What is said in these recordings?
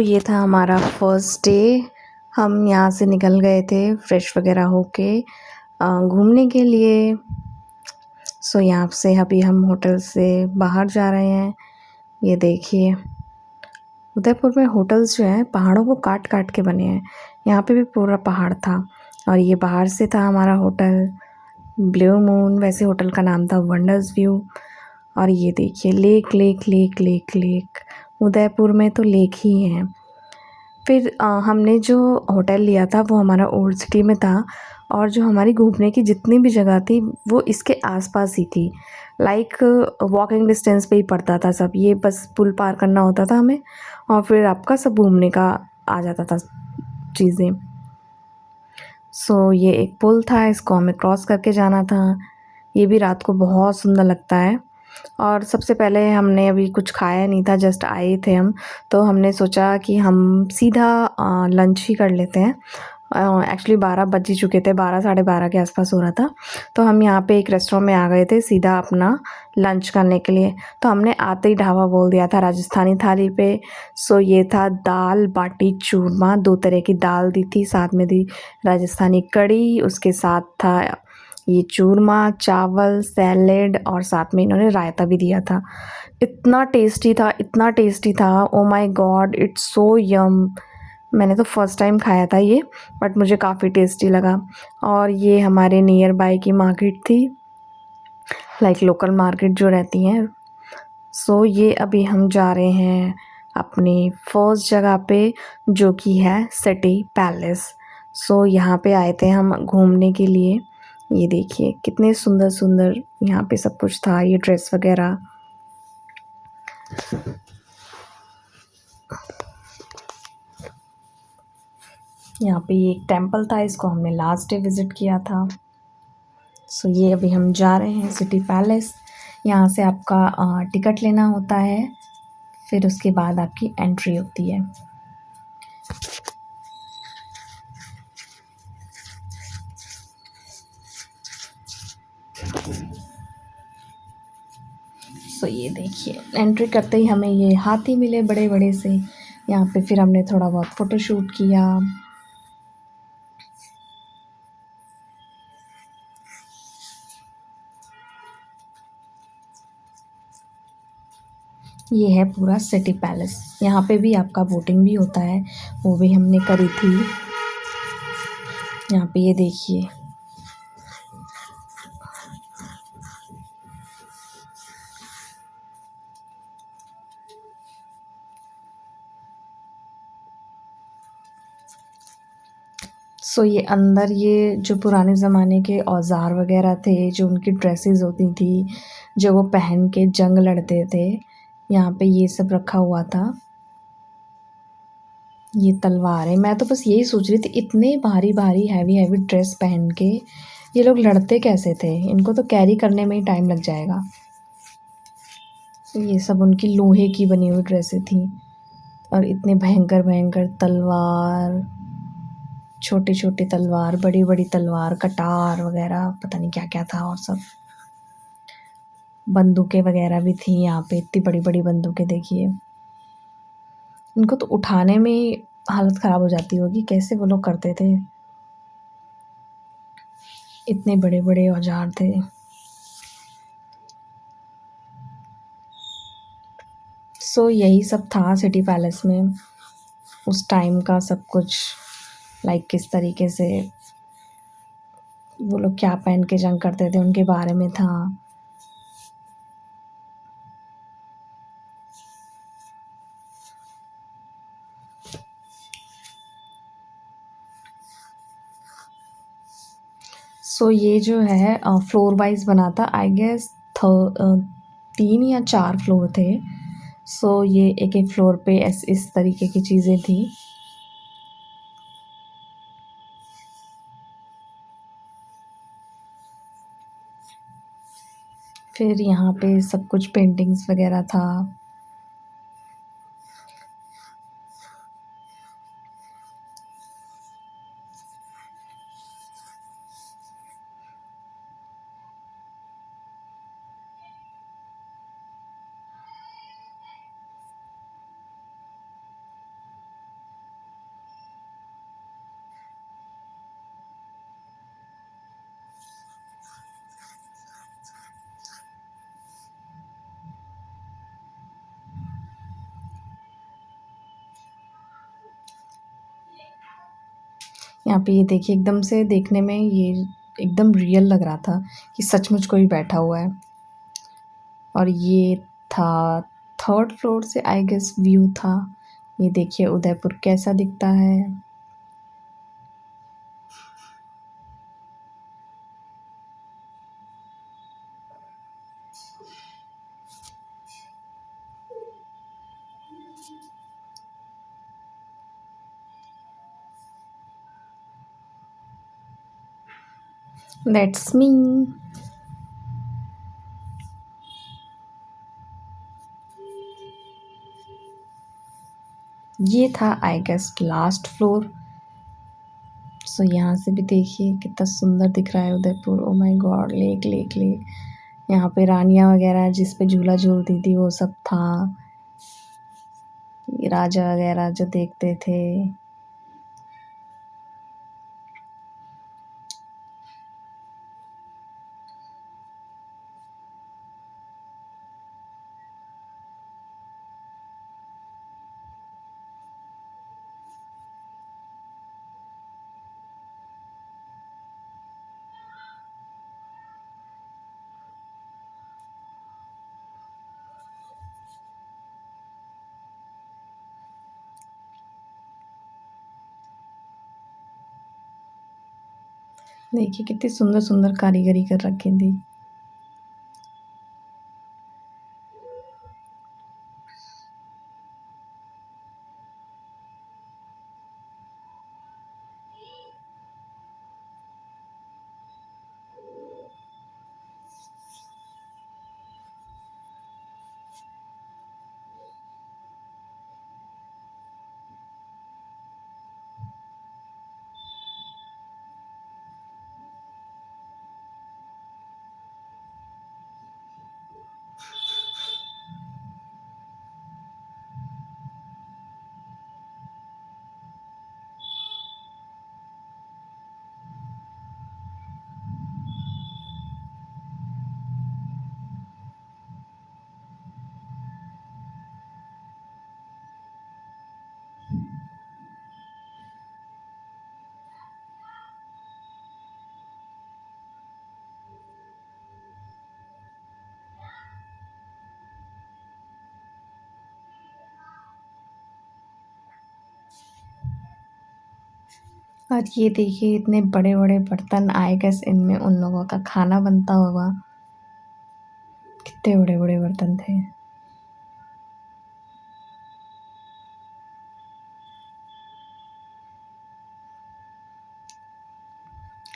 ये था हमारा फर्स्ट डे। हम यहाँ से निकल गए थे फ्रेश वगैरह होके घूमने के लिए। यहाँ से अभी हम होटल से बाहर जा रहे हैं। ये देखिए, उदयपुर में होटल्स जो हैं पहाड़ों को काट काट के बने हैं। यहाँ पे भी पूरा पहाड़ था और ये बाहर से था हमारा होटल ब्लू मून, वैसे होटल का नाम था वंडर्स व्यू। और ये देखिए lake lake lake lake lake, Udaipur में तो लेक ही हैं। फिर हमने जो होटल लिया था वो हमारा ओल्ड सिटी में था और जो हमारी घूमने की जितनी भी जगह थी वो इसके आसपास ही थी। लाइक वॉकिंग डिस्टेंस पे ही पड़ता था सब। ये बस पुल पार करना होता था हमें और फिर आपका सब घूमने का आ जाता था चीज़ें। ये एक पुल था, इसको हमें क्रॉस करके जाना था। ये भी रात को बहुत सुंदर लगता है। और सबसे पहले हमने अभी कुछ खाया नहीं था, जस्ट आए थे हम, तो हमने सोचा कि हम सीधा लंच ही कर लेते हैं। एक्चुअली 12 बज ही चुके थे, 12 साढ़े 12 के आसपास हो रहा था। तो हम यहाँ पे एक रेस्टोरेंट में आ गए थे सीधा अपना लंच करने के लिए। तो हमने आते ही ढाबा बोल दिया था राजस्थानी थाली पे। ये था दाल बाटी चूरमा, 2 तरह की दाल दी थी, साथ में दी राजस्थानी कढ़ी, उसके साथ था ये चूरमा, चावल, सैलेड और साथ में इन्होंने रायता भी दिया था। इतना टेस्टी था, इतना टेस्टी था, oh my god, it's so yum. मैंने तो फर्स्ट टाइम खाया था ये, बट मुझे काफ़ी टेस्टी लगा। और ये हमारे नियर बाय की मार्केट थी, लाइक लोकल मार्केट जो रहती हैं। ये अभी हम जा रहे हैं अपनी फर्स्ट जगह पे जो कि है सिटी पैलेस। यहाँ पे आए थे हम घूमने के लिए। ये देखिए कितने सुंदर सुंदर यहाँ पे सब कुछ था, ये ड्रेस वगैरह। यहाँ पे एक टेंपल था, इसको हमने लास्ट डे विज़िट किया था। ये अभी हम जा रहे हैं सिटी पैलेस। यहाँ से आपका टिकट लेना होता है, फिर उसके बाद आपकी एंट्री होती है। ये देखिए एंट्री करते ही हमें ये हाथी मिले बड़े बड़े से। यहाँ पे फिर हमने थोड़ा बहुत फ़ोटोशूट किया। ये है पूरा सिटी पैलेस। यहाँ पे भी आपका बोटिंग भी होता है, वो भी हमने करी थी। यहाँ पे ये देखिए, ये अंदर ये जो पुराने ज़माने के औज़ार वगैरह थे, जो उनकी ड्रेसेस होती थी, जो वो पहन के जंग लड़ते थे, यहाँ पे ये सब रखा हुआ था। ये तलवार है। मैं तो बस यही सोच रही थी, इतने भारी भारी हैवी हैवी ड्रेस पहन के ये लोग लड़ते कैसे थे? इनको तो कैरी करने में ही टाइम लग जाएगा। ये सब उनकी लोहे की बनी हुई ड्रेसें थी और इतने भयंकर भयंकर तलवार, छोटी छोटी तलवार, बड़ी बड़ी तलवार, कटार वगैरह, पता नहीं क्या क्या था। और सब बंदूकें वगैरह भी थी यहाँ पे, इतनी बड़ी बड़ी बंदूकें देखिए। इनको तो उठाने में हालत ख़राब हो जाती होगी, कैसे वो लोग करते थे, इतने बड़े बड़े औजार थे। यही सब था सिटी पैलेस में उस टाइम का सब कुछ। लाइक किस तरीके से वो लोग क्या पहन के जंग करते थे उनके बारे में था। ये जो है फ्लोर वाइज बना था, आई गेस 3 या 4 फ्लोर थे। ये एक एक फ्लोर पे इस तरीके की चीज़ें थी। फिर यहाँ पे सब कुछ पेंटिंग्स वगैरह था। यहाँ पे ये देखिए एकदम से देखने में ये एकदम रियल लग रहा था कि सचमुच कोई बैठा हुआ है। और ये था 3rd फ्लोर से आई गेस व्यू था। ये देखिए उदयपुर कैसा दिखता है। That's me. ये था आई गेस लास्ट फ्लोर। सो यहाँ से भी देखिए कितना सुंदर दिख रहा है उदयपुर। ओ my God, lake lake lake. यहाँ पे रानियाँ वगैरह जिस पे झूला झूलती थी वो सब था। राजा वगैरह जो देखते थे। देखिए कितनी सुंदर सुंदर कारीगरी कर रखी थी। और ये देखिए इतने बड़े बड़े बर्तन, आई गेस इनमें उन लोगों का खाना बनता होगा। कितने बड़े बड़े बर्तन थे।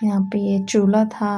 यहाँ पे ये चूल्हा था।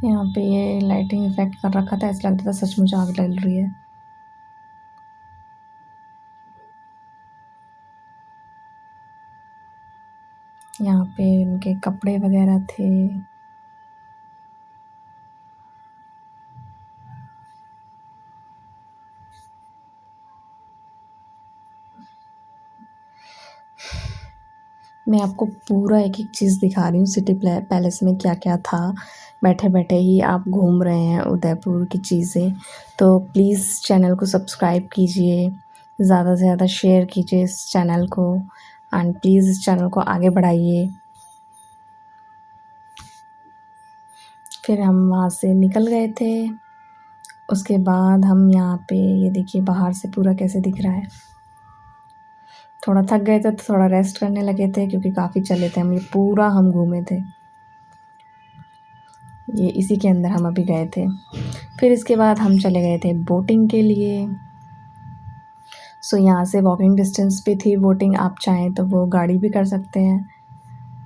यहाँ पे ये लाइटिंग इफेक्ट कर रखा था, ऐसा लगता था सचमुच आग जल रही है। यहाँ पे उनके कपड़े वगैरह थे। मैं आपको पूरा एक-एक चीज़ दिखा रही हूँ सिटी पैलेस में क्या-क्या था। बैठे-बैठे ही आप घूम रहे हैं उदयपुर की चीज़ें। तो प्लीज़ चैनल को सब्सक्राइब कीजिए, ज़्यादा से ज़्यादा शेयर कीजिए इस चैनल को एंड प्लीज़ इस चैनल को आगे बढ़ाइए। फिर हम वहाँ से निकल गए थे। उसके बाद हम यहाँ पे ये देखिए बाहर से पूरा कैसे दिख रहा है। थोड़ा थक गए थे तो थोड़ा रेस्ट करने लगे थे क्योंकि काफ़ी चले थे हम, ये पूरा हम घूमे थे। ये इसी के अंदर हम अभी गए थे। फिर इसके बाद हम चले गए थे बोटिंग के लिए। सो यहाँ से वॉकिंग डिस्टेंस पे थी बोटिंग, आप चाहें तो वो गाड़ी भी कर सकते हैं,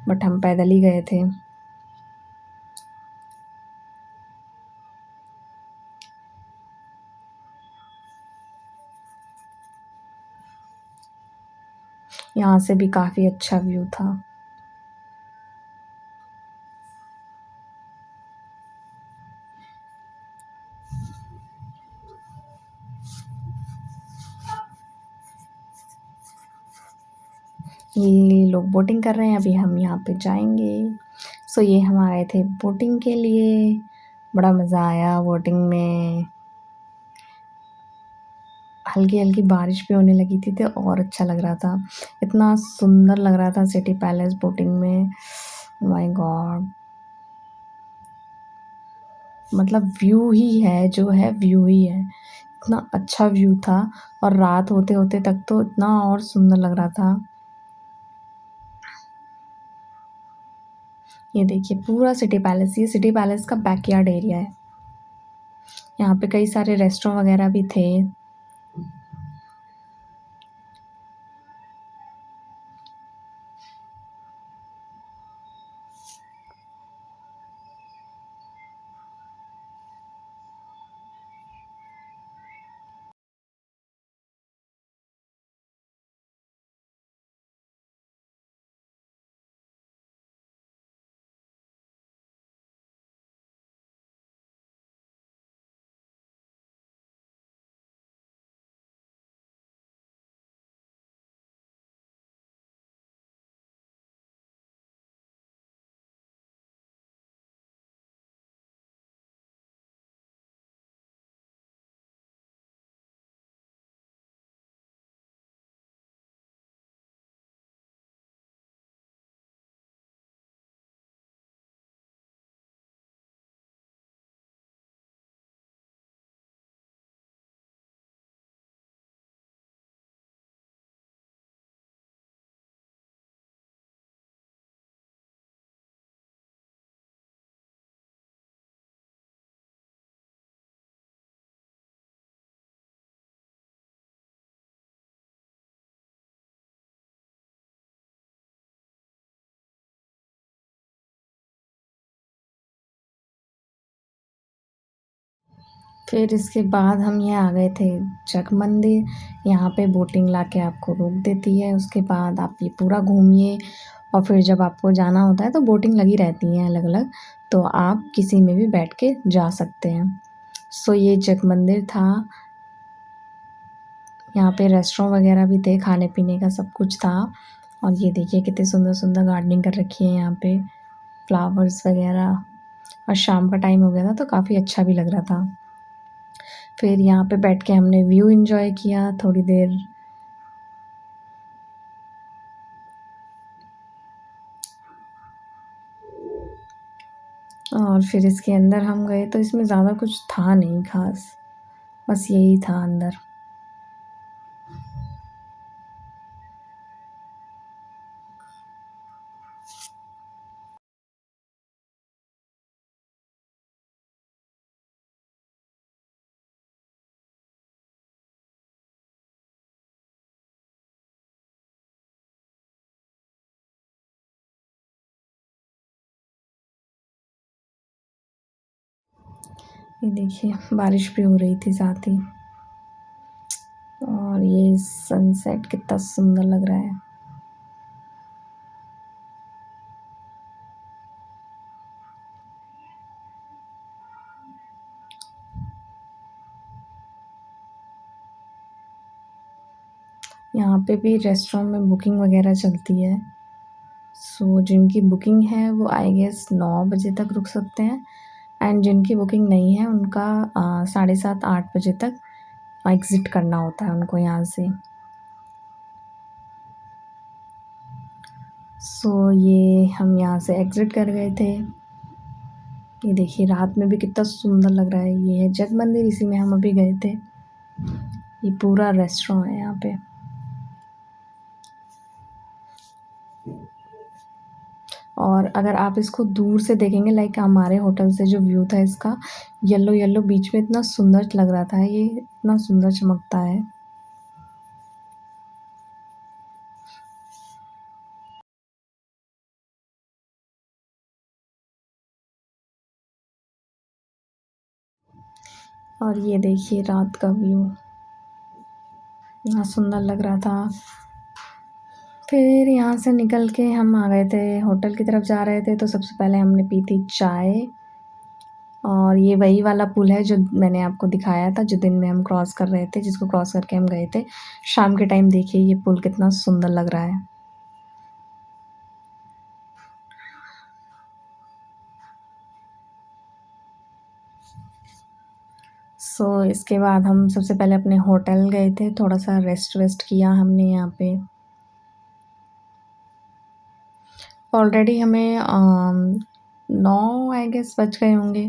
बट हम पैदल ही गए थे। यहाँ से भी काफ़ी अच्छा व्यू था। ये लोग बोटिंग कर रहे हैं, अभी हम यहाँ पे जाएंगे। सो ये हम आए थे बोटिंग के लिए, बड़ा मज़ा आया बोटिंग में। हल्की हल्की बारिश भी होने लगी थी तो और अच्छा लग रहा था। इतना सुंदर लग रहा था सिटी पैलेस बोटिंग में, माय गॉड। मतलब व्यू ही है, जो है व्यू ही है। इतना अच्छा व्यू था और रात होते होते तक तो इतना और सुंदर लग रहा था। ये देखिए पूरा सिटी पैलेस, ये सिटी पैलेस का बैकयार्ड एरिया है। यहाँ पे कई सारे रेस्टोरेंट वगैरह भी थे। फिर इसके बाद हम ये आ गए थे जग मंदिर। यहाँ पे बोटिंग लाके आपको रोक देती है, उसके बाद आप ये पूरा घूमिए और फिर जब आपको जाना होता है तो बोटिंग लगी रहती हैं अलग अलग, तो आप किसी में भी बैठ के जा सकते हैं। सो ये जग मंदिर था। यहाँ पे रेस्टोरेंट वगैरह भी थे, खाने पीने का सब कुछ था। और ये देखिए कितने सुंदर सुंदर गार्डनिंग कर रखी है यहाँ पे, फ्लावर्स वगैरह। और शाम का टाइम हो गया था तो काफ़ी अच्छा भी लग रहा था। फिर यहाँ पे बैठ के हमने व्यू एंजॉय किया थोड़ी देर। और फिर इसके अंदर हम गए तो इसमें ज़्यादा कुछ था नहीं खास, बस यही था अंदर। ये देखिए बारिश भी हो रही थी साथ ही, और ये सनसेट कितना सुंदर लग रहा है। यहाँ पे भी रेस्टोरेंट में बुकिंग वगैरह चलती है। सो जिनकी बुकिंग है वो आई गेस 9 बजे तक रुक सकते हैं एंड जिनकी बुकिंग नहीं है उनका 7:30 8 बजे तक एग्ज़िट करना होता है उनको यहाँ से। सो ये हम यहाँ से एग्ज़िट कर गए थे। ये देखिए रात में भी कितना सुंदर लग रहा है। ये है जग मंदिर, इसी में हम अभी गए थे। ये पूरा रेस्टोरेंट है यहाँ पे। और अगर आप इसको दूर से देखेंगे लाइक हमारे होटल से जो व्यू था इसका येलो येलो बीच में इतना सुंदर लग रहा था, ये इतना सुंदर चमकता है। और ये देखिए रात का व्यू इतना सुंदर लग रहा था। फिर यहाँ से निकल के हम आ गए थे होटल की तरफ, जा रहे थे तो सबसे पहले हमने पी थी चाय। और ये वही वाला पुल है जो मैंने आपको दिखाया था जो दिन में हम क्रॉस कर रहे थे, जिसको क्रॉस करके हम गए थे शाम के टाइम। देखिए ये पुल कितना सुंदर लग रहा है। इसके बाद हम सबसे पहले अपने होटल गए थे, थोड़ा सा रेस्ट वेस्ट किया हमने यहाँ पे। ऑलरेडी हमें 9 आई गेस बज गए होंगे।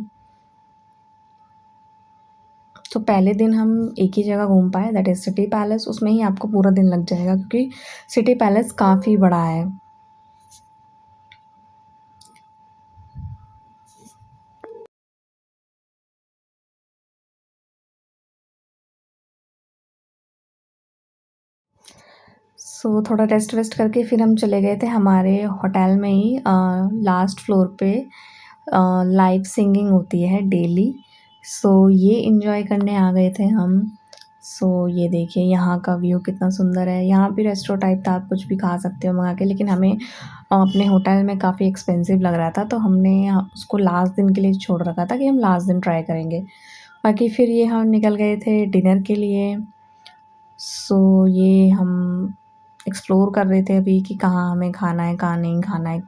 तो पहले दिन हम एक ही जगह घूम पाए, दैट इज़ सिटी पैलेस। उसमें ही आपको पूरा दिन लग जाएगा क्योंकि सिटी पैलेस काफ़ी बड़ा है। थोड़ा रेस्ट वेस्ट करके फिर हम चले गए थे हमारे होटल में ही लास्ट फ्लोर पे लाइव सिंगिंग होती है डेली। ये इन्जॉय करने आ गए थे हम। ये देखिए यहाँ का व्यू कितना सुंदर है। यहाँ भी रेस्टोरेंट टाइप था, आप कुछ भी खा सकते हो मंगा के, लेकिन हमें अपने होटल में काफ़ी एक्सपेंसिव लग रहा था तो हमने उसको लास्ट दिन के लिए छोड़ रखा था कि हम लास्ट दिन ट्राई करेंगे। बाकी फिर ये हम निकल गए थे डिनर के लिए। ये हम एक्सप्लोर कर रहे थे अभी कि कहाँ हमें खाना है कहाँ नहीं खाना है।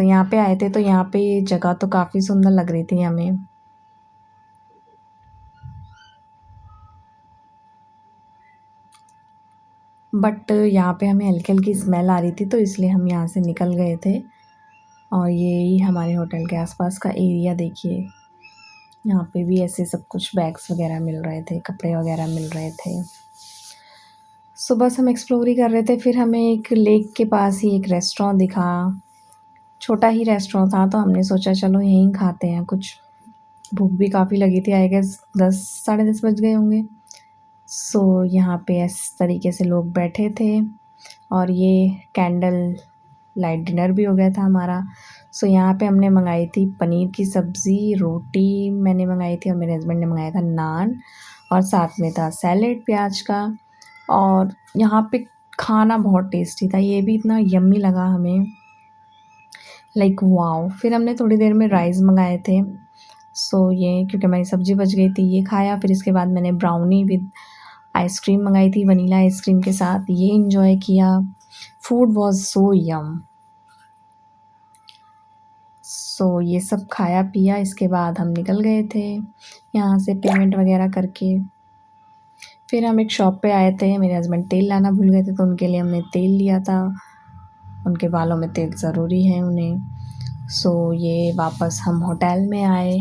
यहाँ पे आए थे तो यहाँ पे जगह तो काफ़ी सुंदर लग रही थी हमें। बट यहाँ पे हमें हल्की हल्की स्मेल आ रही थी तो इसलिए हम यहाँ से निकल गए थे। और ये हमारे होटल के आसपास का एरिया देखिए, यहाँ पे भी ऐसे सब कुछ बैग्स वगैरह मिल रहे थे, कपड़े वगैरह मिल रहे थे। बस हम एक्सप्लोर ही कर रहे थे। फिर हमें एक लेक के पास ही एक रेस्टोरेंट दिखा, छोटा ही रेस्टोरेंट था तो हमने सोचा चलो यहीं खाते हैं कुछ। भूख भी काफ़ी लगी थी, आई गेस 10 साढ़े 10 बज गए होंगे। यहाँ पे इस तरीके से लोग बैठे थे और ये कैंडल लाइट डिनर भी हो गया था हमारा। यहाँ पे हमने मंगाई थी पनीर की सब्ज़ी, रोटी मैंने मंगाई थी और मेरे हस्बैंड ने मंगाया था नान, और साथ में था सैलेड प्याज का। और यहाँ पे खाना बहुत टेस्टी था, ये भी इतना यम्मी लगा हमें, लाइक वाओ। फिर हमने थोड़ी देर में राइस मंगाए थे। ये क्योंकि हमारी सब्ज़ी बच गई थी ये खाया। फिर इसके बाद मैंने ब्राउनी विद आइसक्रीम मंगाई थी, वनीला आइसक्रीम के साथ, ये इन्जॉय किया। फूड वॉज सो यम। ये सब खाया पिया, इसके बाद हम निकल गए थे यहाँ से पेमेंट वगैरह करके। फिर हम एक शॉप पे आए थे, मेरे हस्बैंड तेल लाना भूल गए थे तो उनके लिए हमने तेल लिया था, उनके बालों में तेल ज़रूरी है उन्हें। ये वापस हम होटल में आए।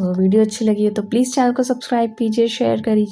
वीडियो अच्छी लगी हो तो प्लीज़ चैनल को सब्सक्राइब कीजिए, शेयर करिए।